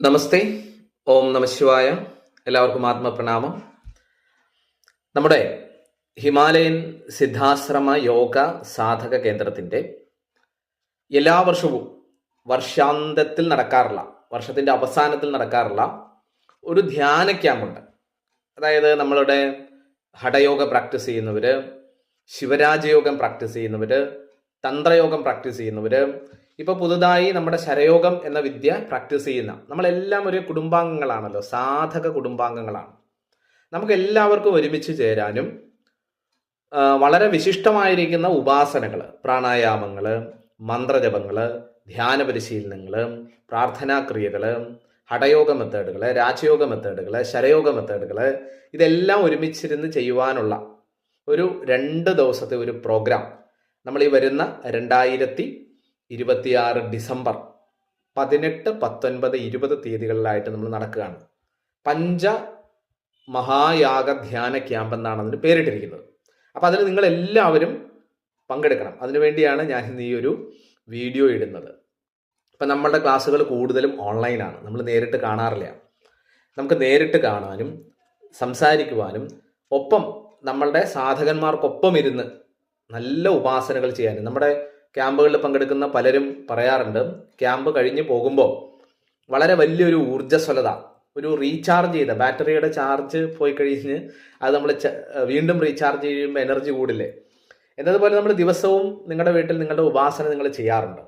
നമസ്തേ. ഓം നമഃശിവായ. എല്ലാവർക്കും ആത്മപ്രണാമം. നമ്മുടെ ഹിമാലയൻ സിദ്ധാശ്രമ യോഗ സാധക കേന്ദ്രത്തിൻ്റെ എല്ലാ വർഷവും വർഷാന്തത്തിൽ നടക്കാറുള്ള, വർഷത്തിൻ്റെ അവസാനത്തിൽ നടക്കാറുള്ള ഒരു ധ്യാന ക്യാമ്പുണ്ട്. അതായത് നമ്മളുടെ ഹഠയോഗ പ്രാക്ടീസ് ചെയ്യുന്നവർ, ശിവരാജയോഗം പ്രാക്ടീസ് ചെയ്യുന്നവർ, തന്ത്രയോഗം പ്രാക്ടീസ് ചെയ്യുന്നവർ, ഇപ്പോൾ പുതുതായി നമ്മുടെ ശരയോഗം എന്ന വിദ്യ പ്രാക്ടീസ് ചെയ്യുന്ന നമ്മളെല്ലാം ഒരു കുടുംബാംഗങ്ങളാണല്ലോ, സാധക കുടുംബാംഗങ്ങളാണ്. നമുക്ക് എല്ലാവർക്കും ഒരുമിച്ച് ചേരാനും വളരെ വിശിഷ്ടമായിരിക്കുന്ന ഉപാസനകൾ, പ്രാണായാമങ്ങൾ, മന്ത്രജപങ്ങൾ, ധ്യാന പരിശീലനങ്ങൾ, പ്രാർത്ഥനാക്രിയകൾ, ഹഠയോഗ മെത്തേഡുകൾ, രാജയോഗ മെത്തേഡുകൾ, ശരയോഗ മെത്തേഡുകൾ, ഇതെല്ലാം ഒരുമിച്ചിരുന്ന് ചെയ്യുവാനുള്ള ഒരു 2 ദിവസത്തെ ഒരു പ്രോഗ്രാം നമ്മൾ ഈ വരുന്ന 2026 ഡിസംബർ 18, 19, 20 തീയതികളിലായിട്ട് നമ്മൾ നടക്കുകയാണ്. പഞ്ച മഹായാഗ ധ്യാന ക്യാമ്പ് എന്നാണ് അതിന് പേരിട്ടിരിക്കുന്നത്. അപ്പം അതിൽ നിങ്ങൾ എല്ലാവരും പങ്കെടുക്കണം. അതിനുവേണ്ടിയാണ് ഞാൻ ഇന്ന് ഈ ഒരു വീഡിയോ ഇടുന്നത്. ഇപ്പം നമ്മളുടെ ക്ലാസ്സുകൾ കൂടുതലും ഓൺലൈനാണ്, നമ്മൾ നേരിട്ട് കാണാറില്ല. നമുക്ക് നേരിട്ട് കാണാനും സംസാരിക്കുവാനും ഒപ്പം നമ്മളുടെ സാധകന്മാർക്കൊപ്പം ഇരുന്ന് നല്ല ഉപാസനകൾ ചെയ്യാനും, നമ്മുടെ ക്യാമ്പുകളിൽ പങ്കെടുക്കുന്ന പലരും പറയാറുണ്ട്, ക്യാമ്പ് കഴിഞ്ഞ് പോകുമ്പോൾ വളരെ വലിയൊരു ഊർജ്ജസ്വലത, ഒരു റീചാർജ് ചെയ്ത ബാറ്ററിയുടെ ചാർജ് പോയി കഴിഞ്ഞ് അത് നമ്മൾ വീണ്ടും റീചാർജ് ചെയ്യുമ്പോൾ എനർജി കൂടില്ലേ എന്നതുപോലെ നമ്മൾ ദിവസവും നിങ്ങളുടെ വീട്ടിൽ നിങ്ങളുടെ ഉപാസന നിങ്ങൾ ചെയ്യാറുണ്ട്.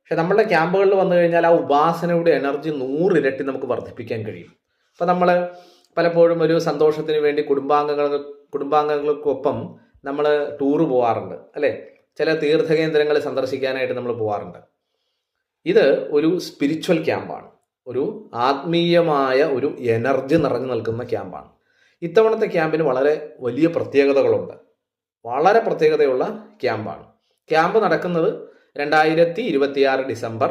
പക്ഷെ നമ്മളുടെ ക്യാമ്പുകളിൽ വന്നു കഴിഞ്ഞാൽ ആ ഉപാസനയുടെ എനർജി 100 ഇരട്ടി നമുക്ക് വർദ്ധിപ്പിക്കാൻ കഴിയും. അപ്പം നമ്മൾ പലപ്പോഴും ഒരു സന്തോഷത്തിന് വേണ്ടി കുടുംബാംഗങ്ങൾക്കൊപ്പം നമ്മൾ ടൂറ് പോകാറുണ്ട് അല്ലേ, ചില തീർത്ഥകേന്ദ്രങ്ങൾ സന്ദർശിക്കാനായിട്ട് നമ്മൾ പോകാറുണ്ട്. ഇത് ഒരു സ്പിരിച്വൽ ക്യാമ്പാണ്, ഒരു ആത്മീയമായ ഒരു എനർജി നിറഞ്ഞു നിൽക്കുന്ന ക്യാമ്പാണ്. ഇത്തവണത്തെ ക്യാമ്പിന് വളരെ വലിയ പ്രത്യേകതകളുണ്ട്, വളരെ പ്രത്യേകതയുള്ള ക്യാമ്പാണ്. ക്യാമ്പ് നടക്കുന്നത് 2026 ഡിസംബർ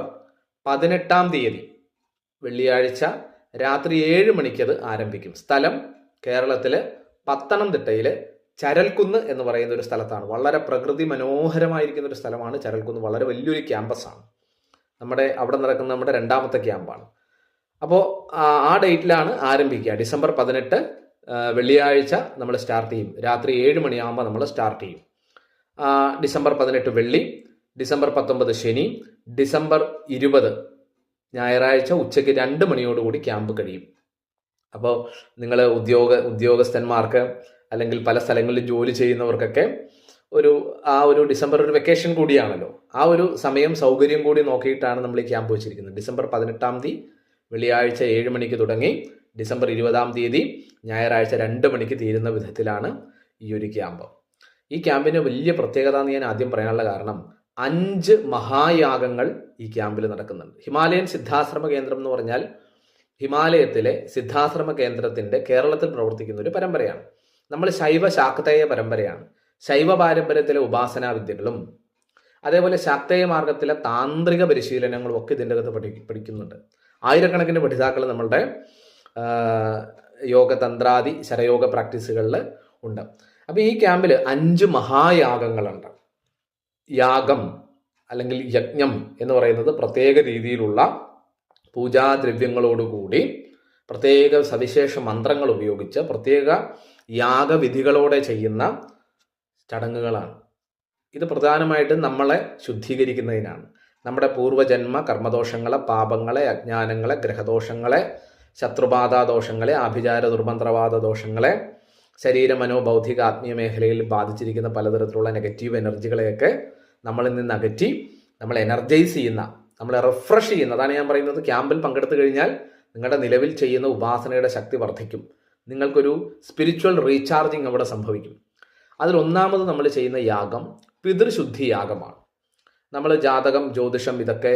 18 തീയതി വെള്ളിയാഴ്ച രാത്രി 7 മണിക്കത് ആരംഭിക്കും. സ്ഥലം കേരളത്തിലെ പത്തനംതിട്ടയിൽ ചരൽക്കുന്ന് എന്ന് പറയുന്ന ഒരു സ്ഥലത്താണ്. വളരെ പ്രകൃതി മനോഹരമായിരിക്കുന്ന ഒരു സ്ഥലമാണ് ചരൽക്കുന്ന്. വളരെ വലിയൊരു ക്യാമ്പസാണ്. അവിടെ നടക്കുന്ന നമ്മുടെ 2ാമത്തെ ക്യാമ്പാണ്. അപ്പോൾ ആ ഡേറ്റിലാണ് ആരംഭിക്കുക. ഡിസംബർ 18 വെള്ളിയാഴ്ച നമ്മൾ സ്റ്റാർട്ട് ചെയ്യും. രാത്രി 7 മണിയാകുമ്പോൾ നമ്മൾ സ്റ്റാർട്ട് ചെയ്യും. ഡിസംബർ 18 വെള്ളി, ഡിസംബർ 19 ശനി, ഡിസംബർ 20 ഞായറാഴ്ച ഉച്ചയ്ക്ക് 2 മണിയോടുകൂടി ക്യാമ്പ് കഴിയും. അപ്പോൾ നിങ്ങൾ ഉദ്യോഗസ്ഥന്മാർക്ക് അല്ലെങ്കിൽ പല സ്ഥലങ്ങളിൽ ജോലി ചെയ്യുന്നവർക്കൊക്കെ ഒരു ഡിസംബർ ഒരു വെക്കേഷൻ കൂടിയാണല്ലോ, ആ ഒരു സമയം സൗകര്യം കൂടി നോക്കിയിട്ടാണ് നമ്മൾ ഈ ക്യാമ്പ് വെച്ചിരിക്കുന്നത്. ഡിസംബർ 18 തീയതി വെള്ളിയാഴ്ച 7 മണിക്ക് തുടങ്ങി ഡിസംബർ 20 തീയതി ഞായറാഴ്ച 2 മണിക്ക് തീരുന്ന വിധത്തിലാണ് ഈ ഒരു ക്യാമ്പ്. ഈ ക്യാമ്പിന് വലിയ പ്രത്യേകത എന്ന് ഞാൻ ആദ്യം പറയാനുള്ള കാരണം 5 മഹായാഗങ്ങൾ ഈ ക്യാമ്പിൽ നടക്കുന്നുണ്ട്. ഹിമാലയൻ സിദ്ധാശ്രമ കേന്ദ്രം എന്ന് പറഞ്ഞാൽ ഹിമാലയത്തിലെ സിദ്ധാശ്രമ കേന്ദ്രത്തിൻ്റെ കേരളത്തിൽ പ്രവർത്തിക്കുന്ന ഒരു പരമ്പരയാണ്. നമ്മൾ ശൈവ ശാക്തേയ പരമ്പരയാണ്. ശൈവ പാരമ്പര്യത്തിലെ ഉപാസനാ വിദ്യകളും അതേപോലെ ശാക്തേയ മാർഗത്തിലെ താന്ത്രിക പരിശീലനങ്ങളും ഒക്കെ ഇതിൻ്റെ അകത്ത് പഠിക്കുന്നുണ്ട്. ആയിരക്കണക്കിന് പഠിതാക്കൾ നമ്മളുടെ യോഗതന്ത്രാദി ശരയോഗ പ്രാക്ടീസുകളിൽ ഉണ്ട്. അപ്പോൾ ഈ ക്യാമ്പിൽ 5 മഹായാഗങ്ങളുണ്ട്. യാഗം അല്ലെങ്കിൽ യജ്ഞം എന്ന് പറയുന്നത് പ്രത്യേക രീതിയിലുള്ള പൂജാദ്രവ്യങ്ങളോടുകൂടി പ്രത്യേക സവിശേഷ മന്ത്രങ്ങൾ ഉപയോഗിച്ച് പ്രത്യേക യാഗവിധികളോടെ ചെയ്യുന്ന ചടങ്ങുകളാണ്. ഇത് പ്രധാനമായിട്ടും നമ്മളെ ശുദ്ധീകരിക്കുന്നതിനാണ്. നമ്മുടെ പൂർവ്വജന്മ കർമ്മദോഷങ്ങളെ, പാപങ്ങളെ, അജ്ഞാനങ്ങളെ, ഗ്രഹദോഷങ്ങളെ, ശത്രുബാധാദോഷങ്ങളെ, ആഭിചാര ദുർമന്ത്രവാദ ദോഷങ്ങളെ, ശരീര മനോബൗദ്ധിക ആത്മീയ മേഖലയിൽ ബാധിച്ചിരിക്കുന്ന പലതരത്തിലുള്ള നെഗറ്റീവ് എനർജികളെയൊക്കെ നമ്മളിൽ നിന്ന് അകറ്റി നമ്മൾ എനർജൈസ് ചെയ്യുന്ന, നമ്മളെ റിഫ്രഷ് ചെയ്യുന്ന, അതാണ് ഞാൻ പറയുന്നത്. ക്യാമ്പിൽ പങ്കെടുത്തു കഴിഞ്ഞാൽ നിങ്ങളുടെ നിലവിൽ ചെയ്യുന്ന ഉപാസനയുടെ ശക്തി വർദ്ധിക്കും. നിങ്ങൾക്കൊരു സ്പിരിച്വൽ റീചാർജിങ് അവിടെ സംഭവിക്കും. അതിലൊന്നാമത് നമ്മൾ ചെയ്യുന്ന യാഗം പിതൃശുദ്ധി യാഗമാണ്. നമ്മൾ ജാതകം, ജ്യോതിഷം ഇതൊക്കെ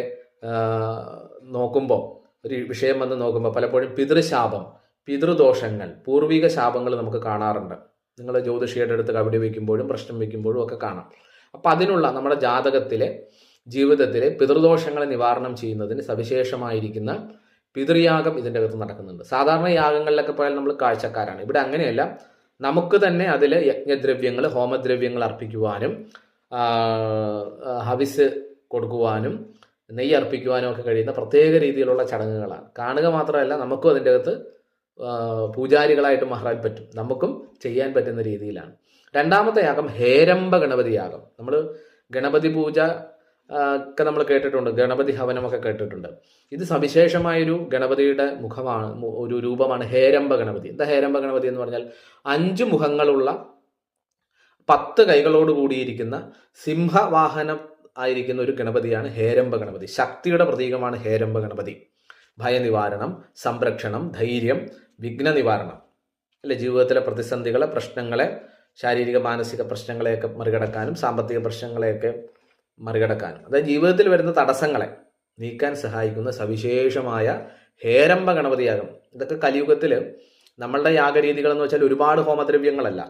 നോക്കുമ്പോൾ, ഒരു വിഷയം വന്ന് നോക്കുമ്പോൾ പലപ്പോഴും പിതൃശാപം, പിതൃദോഷങ്ങൾ, പൂർവിക ശാപങ്ങൾ നമുക്ക് കാണാറുണ്ട്. നിങ്ങൾ ജ്യോതിഷിയുടെ അടുത്ത് കബഡി വയ്ക്കുമ്പോഴും പ്രശ്നം വയ്ക്കുമ്പോഴും ഒക്കെ കാണാം. അപ്പം അതിനുള്ള നമ്മുടെ ജാതകത്തിലെ ജീവിതത്തിലെ പിതൃദോഷങ്ങളെ നിവാരണം ചെയ്യുന്നതിന് സവിശേഷമായിരിക്കുന്ന പിതൃയാഗം ഇതിൻ്റെ അകത്ത് നടക്കുന്നുണ്ട്. സാധാരണ യാഗങ്ങളിലൊക്കെ പോയാൽ നമ്മൾ കാഴ്ചക്കാരാണ്. ഇവിടെ അങ്ങനെയല്ല. നമുക്ക് തന്നെ അതിൽ യജ്ഞദ്രവ്യങ്ങൾ, ഹോമദ്രവ്യങ്ങൾ അർപ്പിക്കുവാനും ഹവിസ് കൊടുക്കുവാനും നെയ്യ് അർപ്പിക്കുവാനും ഒക്കെ കഴിയുന്ന പ്രത്യേക രീതിയിലുള്ള ചടങ്ങുകളാണ്. കാണുക മാത്രമല്ല, നമുക്കും അതിൻ്റെ അകത്ത് പൂജാരികളായിട്ട് മാറാൻ പറ്റും, നമുക്കും ചെയ്യാൻ പറ്റുന്ന രീതിയിലാണ്. രണ്ടാമത്തെ യാഗം ഹേരംബ ഗണപതി യാഗം. നമ്മൾ ഗണപതി പൂജ ഒക്കെ നമ്മൾ കേട്ടിട്ടുണ്ട്, ഗണപതി ഹവനമൊക്കെ കേട്ടിട്ടുണ്ട്. ഇത് സവിശേഷമായൊരു ഗണപതിയുടെ മുഖമാണ്, ഒരു രൂപമാണ് ഹേരംബ ഗണപതി. എന്താ ഹേരംബ ഗണപതി എന്ന് പറഞ്ഞാൽ 5 മുഖങ്ങളുള്ള 10 കൈകളോട് കൂടിയിരിക്കുന്ന സിംഹവാഹനം ആയിരിക്കുന്ന ഒരു ഗണപതിയാണ് ഹേരംബ ഗണപതി. ശക്തിയുടെ പ്രതീകമാണ് ഹേരംബ ഗണപതി. ഭയനിവാരണം, സംരക്ഷണം, ധൈര്യം, വിഘ്ന നിവാരണം, അല്ലെ, ജീവിതത്തിലെ പ്രതിസന്ധികളെ, പ്രശ്നങ്ങളെ, ശാരീരിക മാനസിക പ്രശ്നങ്ങളെയൊക്കെ മറികടക്കാനും സാമ്പത്തിക പ്രശ്നങ്ങളെയൊക്കെ മറികടക്കാനും, അതായത് ജീവിതത്തിൽ വരുന്ന തടസ്സങ്ങളെ നീക്കാൻ സഹായിക്കുന്ന സവിശേഷമായ ഹേരംബ ഗണപതി യാഗം. ഇതൊക്കെ കലിയുഗത്തിൽ നമ്മളുടെ യാഗരീതികൾ എന്ന് വെച്ചാൽ ഒരുപാട് ഹോമദ്രവ്യങ്ങളല്ല,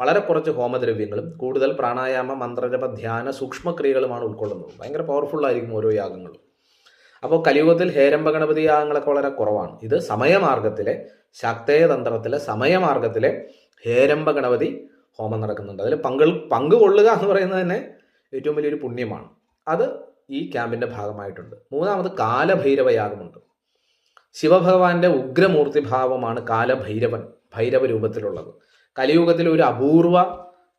വളരെ കുറച്ച് ഹോമദ്രവ്യങ്ങളും കൂടുതൽ പ്രാണായാമ, മന്ത്രജപ, ധ്യാന, സൂക്ഷ്മക്രിയകളുമാണ് ഉൾക്കൊള്ളുന്നത്. ഭയങ്കര പവർഫുള്ളായിരിക്കും ഓരോ യാഗങ്ങളും. അപ്പോൾ കലിയുഗത്തിൽ ഹേരംബ ഗണപതി യാഗങ്ങളൊക്കെ വളരെ കുറവാണ്. ഇത് സമയമാർഗത്തിലെ, ശാക്തേയ തന്ത്രത്തിലെ സമയമാർഗത്തിലെ ഹേരംബ ഗണപതി ഹോമം നടക്കുന്നുണ്ട്. അതിൽ പങ്കുകൊള്ളുക എന്ന് പറയുന്നത് തന്നെ ഏറ്റവും വലിയൊരു പുണ്യമാണ്. അത് ഈ ക്യാമ്പിൻ്റെ ഭാഗമായിട്ടുണ്ട്. മൂന്നാമത് കാലഭൈരവ യാഗമുണ്ട്. ശിവഭഗവാന്റെ ഉഗ്രമൂർത്തി ഭാവമാണ് കാലഭൈരവൻ, ഭൈരവ രൂപത്തിലുള്ളത്. കലിയുഗത്തിൽ ഒരു അപൂർവ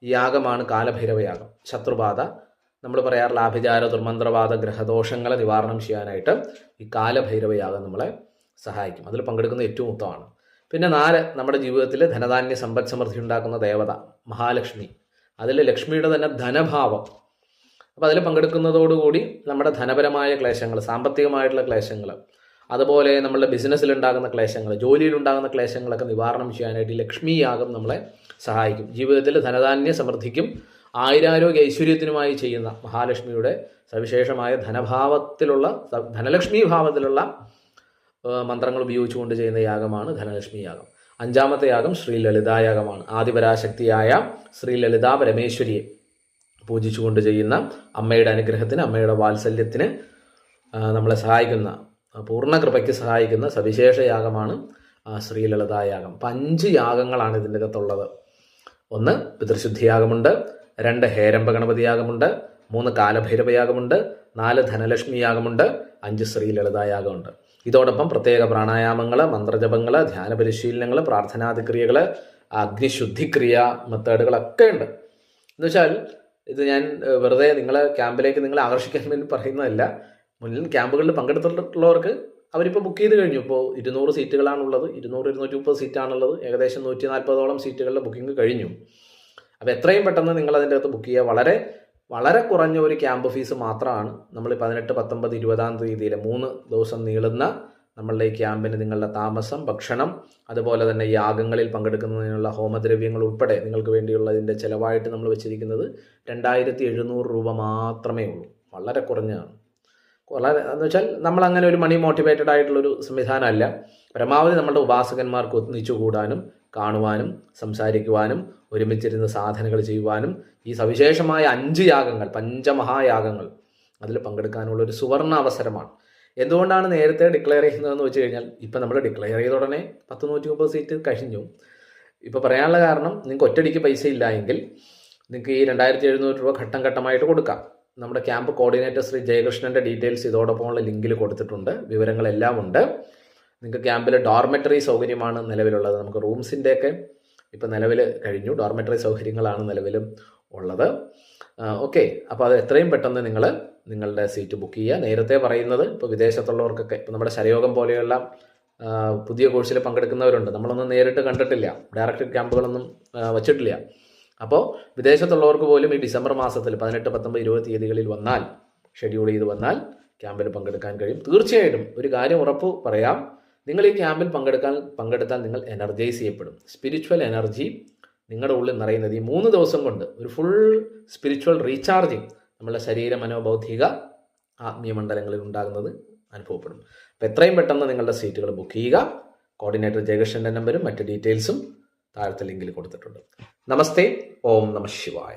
യാഗമാണ് കാലഭൈരവ യാഗം. ശത്രുബാധ, നമ്മൾ പറയാറുള്ള ആഭിചാര, ദുർമന്ത്രവാദ, ഗ്രഹദോഷങ്ങളെ നിവാരണം ചെയ്യാനായിട്ട് ഈ കാലഭൈരവ യാഗം നമ്മളെ സഹായിക്കും. അതിൽ പങ്കെടുക്കുന്ന ഏറ്റവും ഉത്തമമാണ്. പിന്നെ 4, നമ്മുടെ ജീവിതത്തിൽ ധനധാന്യ സമ്പദ് സമൃദ്ധി ഉണ്ടാക്കുന്ന ദേവത മഹാലക്ഷ്മി. അതിൽ ലക്ഷ്മിയുടെ തന്നെ ധനഭാവം. അപ്പോൾ അതിൽ പങ്കെടുക്കുന്നതോടുകൂടി നമ്മുടെ ധനപരമായ ക്ലേശങ്ങൾ, സാമ്പത്തികമായിട്ടുള്ള ക്ലേശങ്ങൾ, അതുപോലെ നമ്മളുടെ ബിസിനസ്സിലുണ്ടാകുന്ന ക്ലേശങ്ങൾ, ജോലിയിലുണ്ടാകുന്ന ക്ലേശങ്ങളൊക്കെ നിവാരണം ചെയ്യാനായിട്ട് ഈ ലക്ഷ്മി യാഗം നമ്മളെ സഹായിക്കും. ജീവിതത്തിൽ ധനധാന്യ സമൃദ്ധിക്കും ആയുരാരോഗ്യ ഐശ്വര്യത്തിനുമായി ചെയ്യുന്ന മഹാലക്ഷ്മിയുടെ സവിശേഷമായ ധനഭാവത്തിലുള്ള, ധനലക്ഷ്മി ഭാവത്തിലുള്ള മന്ത്രങ്ങൾ ഉപയോഗിച്ചുകൊണ്ട് ചെയ്യുന്ന യാഗമാണ് ധനലക്ഷ്മി യാഗം. 5ാമത്തെ യാഗം ശ്രീ ലളിതായാഗമാണ്. ആദിപരാശക്തിയായ ശ്രീ ലളിതാ പരമേശ്വരിയെ പൂജിച്ചുകൊണ്ട് ചെയ്യുന്ന, അമ്മയുടെ അനുഗ്രഹത്തിന്, അമ്മയുടെ വാത്സല്യത്തിന് നമ്മളെ സഹായിക്കുന്ന, പൂർണ്ണ കൃപയ്ക്ക് സഹായിക്കുന്ന സവിശേഷ യാഗമാണ് ശ്രീ ലളിതായാഗം. 5 യാഗങ്ങളാണ് ഇതിൻ്റെ അകത്തുള്ളത്. 1 പിതൃശുദ്ധി യാഗമുണ്ട്, 2 ഹേരംബ ഗണപതി യാഗമുണ്ട്, 3 കാലഭൈരവ യാഗമുണ്ട്, 4 ധനലക്ഷ്മി യാഗമുണ്ട്, 5 ശ്രീ ലളിതായാഗമുണ്ട്. ഇതോടൊപ്പം പ്രത്യേക പ്രാണായാമങ്ങൾ, മന്ത്രജപങ്ങൾ, ധ്യാന പരിശീലനങ്ങൾ, പ്രാർത്ഥനാദിക്രിയകൾ, അഗ്നിശുദ്ധിക്രിയ മെത്തേഡുകളൊക്കെ ഉണ്ട്. എന്നുവെച്ചാൽ ഇത് ഞാൻ വെറുതെ ക്യാമ്പിലേക്ക് നിങ്ങളെ ആകർഷിക്കാൻ വേണ്ടി പറയുന്നതല്ല. മുന്നിൽ ക്യാമ്പുകളിൽ പങ്കെടുത്തിട്ടുള്ളവർക്ക് അവരിപ്പോൾ ബുക്ക് ചെയ്ത് കഴിഞ്ഞു. ഇപ്പോൾ 200 സീറ്റുകളാണുള്ളത്, 200-230 സീറ്റാണുള്ളത്. ഏകദേശം 140ഓളം സീറ്റുകളുടെ ബുക്കിംഗ് കഴിഞ്ഞു. അപ്പോൾ എത്രയും പെട്ടെന്ന് നിങ്ങൾ അതിൻ്റെ അകത്ത് ബുക്ക് ചെയ്യുക. വളരെ കുറഞ്ഞ ഒരു ക്യാമ്പ് ഫീസ് മാത്രമാണ് നമ്മൾ 18, 19, 20-ാം തീയതിയിലെ 3 ദിവസം നീളുന്ന നമ്മളുടെ ഈ ക്യാമ്പിന് നിങ്ങളുടെ താമസം, ഭക്ഷണം, അതുപോലെ തന്നെ യാഗങ്ങളിൽ പങ്കെടുക്കുന്നതിനുള്ള ഹോമദ്രവ്യങ്ങൾ ഉൾപ്പെടെ നിങ്ങൾക്ക് വേണ്ടിയുള്ളതിൻ്റെ ചിലവായിട്ട് നമ്മൾ വെച്ചിരിക്കുന്നത് 2700 രൂപ മാത്രമേ ഉള്ളൂ. വളരെ കുറഞ്ഞതാണ്. എന്ന് വെച്ചാൽ നമ്മളങ്ങനെ ഒരു മണി മോട്ടിവേറ്റഡ് ആയിട്ടുള്ളൊരു സംവിധാനമല്ല. പരമാവധി നമ്മുടെ ഉപാസകന്മാർക്ക് ഒന്നിച്ചു കൂടാനും കാണുവാനും സംസാരിക്കുവാനും ഒരുമിച്ചിരുന്ന് സാധനകൾ ചെയ്യുവാനും ഈ സവിശേഷമായ 5 യാഗങ്ങൾ, പഞ്ചമഹായാഗങ്ങൾ, അതിൽ പങ്കെടുക്കാനുള്ള ഒരു സുവർണ അവസരമാണ്. എന്തുകൊണ്ടാണ് നേരത്തെ ഡിക്ലെയർ ചെയ്യുന്നതെന്ന് വെച്ച് കഴിഞ്ഞാൽ, ഇപ്പം നമ്മൾ ഡിക്ലെയർ ചെയ്ത ഉടനെ 130 സീറ്റ് കഴിഞ്ഞു. ഇപ്പോൾ പറയാനുള്ള കാരണം, നിങ്ങൾക്ക് ഒറ്റയടിക്ക് പൈസ ഇല്ല എങ്കിൽ നിങ്ങൾക്ക് ഈ 2700 രൂപ ഘട്ടം ഘട്ടമായിട്ട് കൊടുക്കാം. നമ്മുടെ ക്യാമ്പ് കോർഡിനേറ്റർ ശ്രീ ജയകൃഷ്ണൻ്റെ ഡീറ്റെയിൽസ് ഇതോടൊപ്പമുള്ള ലിങ്കിൽ കൊടുത്തിട്ടുണ്ട്. വിവരങ്ങളെല്ലാം ഉണ്ട്. നിങ്ങൾക്ക് ക്യാമ്പിൽ ഡോർമെറ്ററി സൗകര്യമാണ് നിലവിലുള്ളത്. നമുക്ക് റൂംസിൻ്റെയൊക്കെ ഇപ്പം നിലവിൽ കഴിഞ്ഞു. ഡോർമെറ്ററി സൗകര്യങ്ങളാണ് നിലവിലും ഉള്ളത്. ഓക്കെ, അപ്പോൾ അത് എത്രയും പെട്ടെന്ന് നിങ്ങളുടെ സീറ്റ് ബുക്ക് ചെയ്യുക. നേരത്തെ പറയുന്നത്, ഇപ്പോൾ വിദേശത്തുള്ളവർക്കൊക്കെ, ഇപ്പോൾ നമ്മുടെ ശരയോഗം പോലെയുള്ള പുതിയ കോഴ്സിൽ പങ്കെടുക്കുന്നവരുണ്ട്. നമ്മളൊന്നും നേരിട്ട് കണ്ടിട്ടില്ല, ഡയറക്റ്റ് ക്യാമ്പുകളൊന്നും വച്ചിട്ടില്ല. അപ്പോൾ വിദേശത്തുള്ളവർക്ക് പോലും ഈ ഡിസംബർ മാസത്തിൽ 18, 19, 20 തീയതികളിൽ വന്നാൽ, ഷെഡ്യൂൾ ചെയ്ത് വന്നാൽ ക്യാമ്പിൽ പങ്കെടുക്കാൻ കഴിയും. തീർച്ചയായിട്ടും ഒരു കാര്യം ഉറപ്പ് പറയാം, നിങ്ങൾ ഈ ക്യാമ്പിൽ പങ്കെടുത്താൽ നിങ്ങൾ എനർജൈസ് ചെയ്യപ്പെടും. സ്പിരിച്വൽ എനർജി നിങ്ങളുടെ ഉള്ളിൽ നിറയുന്നത് ഈ 3 ദിവസം കൊണ്ട് ഒരു ഫുൾ സ്പിരിച്വൽ റീചാർജിങ് നമ്മളുടെ ശരീര, മനോബൗദ്ധിക, ആത്മീയ മണ്ഡലങ്ങളിൽ ഉണ്ടാകുന്നത് അനുഭവപ്പെടും. അപ്പോൾ എത്രയും പെട്ടെന്ന് നിങ്ങളുടെ സീറ്റുകൾ ബുക്ക് ചെയ്യുക. കോർഡിനേറ്റർ ജയകൃഷ്ണൻ്റെ നമ്പരും മറ്റ് ഡീറ്റെയിൽസും താഴത്തെ ലിങ്കിൽ കൊടുത്തിട്ടുണ്ട്. നമസ്തേ. ഓം നമഃ ശിവായ.